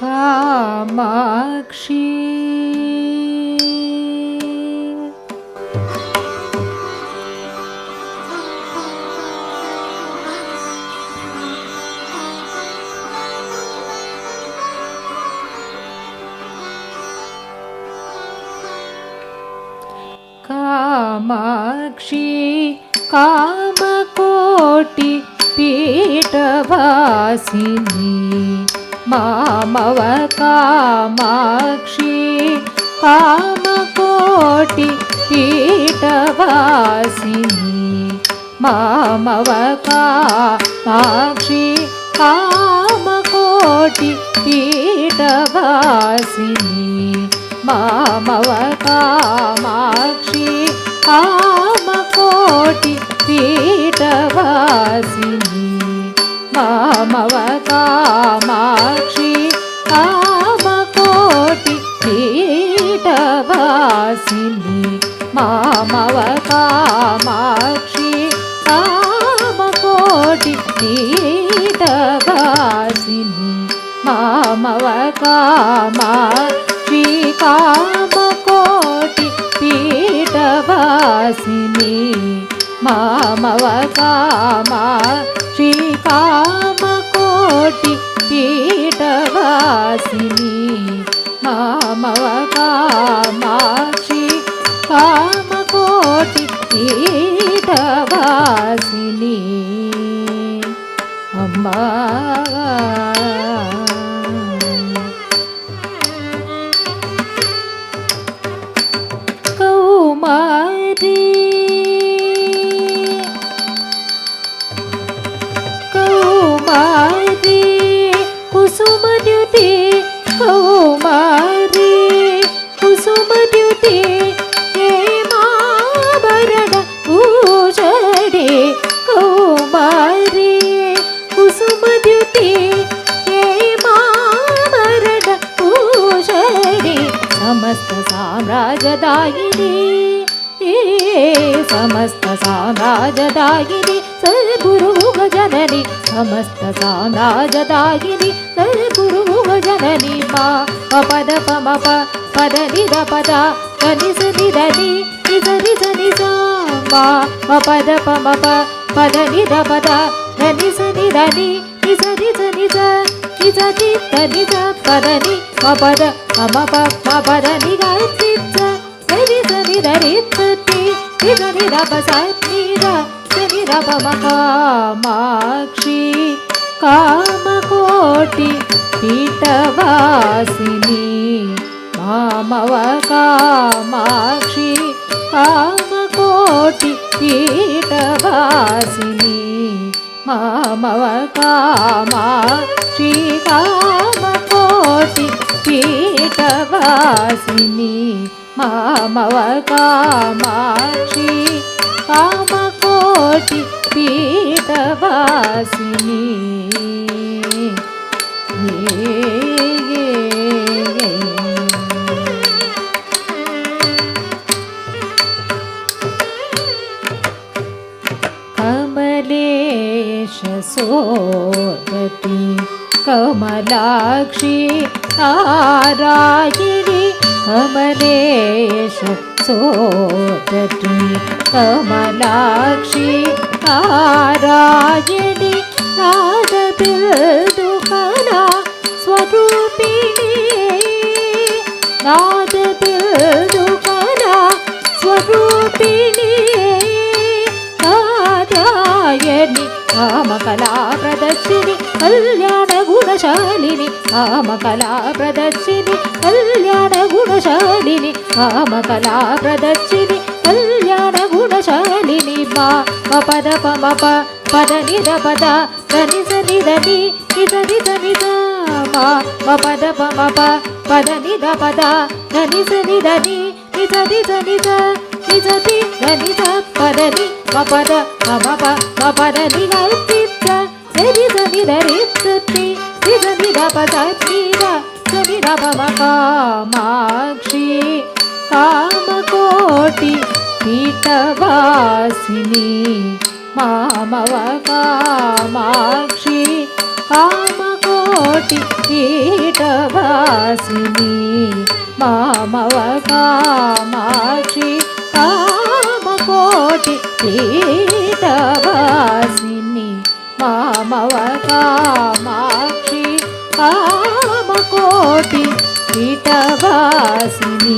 कामाक्षी कामाक्षी कामकोटि पीठवासिनी मामव कामाक्षी कामकोटि पीठवासिनी मामव कामाक्षी कामकोटि पीठवासिनी मामव कामाक्षी कामकोटि पीठवासिनी मामव कामाक्षी कामकोटि पीठवासिनी मामव कामाक्षी कामकोटि पीठवासिनी मामव कामाक्षी कामकोटि पीठवासिनी मामव कामाक्षी कामकोटि पीठवासिनी मामव कामाक्षी कामकोटि पीठवासिनी अम्मा कौमारी कौमारी कुसुमद्युति कौमारी कुसुमद्युति हेमाभरण भूषणे कौमारी कुसुमद्युति हेमाभरण भूषणे समस्त साम्राज्यदायिनी समस्त साम्राज्यदायिनी सद्गुरुमुखजननी समस्त साम्राज्यदायिनी सद्गुरुमुखजननी मा पद पमप पद निध पद निस निधनि निज निज निज मा पद पमप पद निध पद निस निधनि निज निज निज निज निज निज पदनि पद ममप पद निध चित्त निज निध रित्ति निज निध पसनिध निध पम कामाक्षी कामकोटि पीठवासिनी मामव कामाक्षी कामकोटि पीठवासिनी मामव कामाक्षी कामकोटि पीठवासिनी मामव कामाक्षी कामकोटि पीठवासिनी कमलेश सोदती कमलाक्षी नारायणी कमलेश सोदती कमलाक्षी नारायणी नादबिन्दुकला स्वरूपिणी नादबिन्दुकला स्वरूपिणी कात्यायनी कामकला प्रदर्शिनी कल्याण गुणशालिनी कामकला प्रदर्शिनी कल्याण गुणशालिनी कामकला प्रदर्शिनी कल्याण गुणशालिनी मा पद पमप पद निध पद निज निधनि निज निज निज मा पद पमप पद निध पद निज निधनि निज निज निज निज निज पदनि पद ममप पद निध चित्त निज निध रित्ति निज निध पद निध निध पम कामाक्षी कामकोटि पीठवासिनी मामव कामाक्षी कामकोटि कामकोटि पीठवासिनी मामव कामाक्षि कामकोटि पीठवासिनी मामव कामाक्षि कामकोटि पीठवासिनी